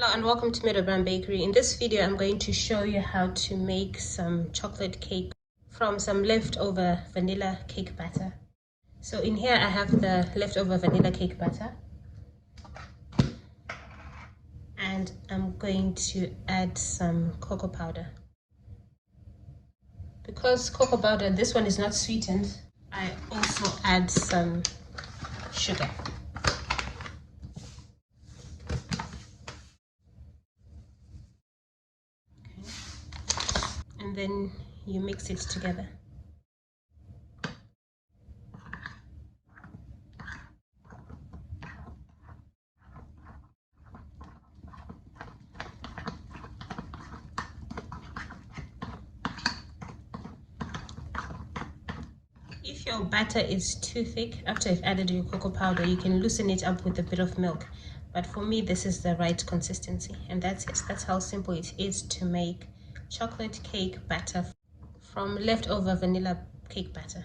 Hello and welcome to Meadow Bakery. In this video, I'm going to show you how to make some chocolate cake from some leftover vanilla cake batter. So in here, I have the leftover vanilla cake batter. And I'm going to add some cocoa powder. Because cocoa powder, this one is not sweetened, I also add some sugar. And then you mix it together. If your batter is too thick, after you've added your cocoa powder, you can loosen it up with a bit of milk. But for me, this is the right consistency. And that's it. That's how simple it is to make chocolate cake batter from leftover vanilla cake batter.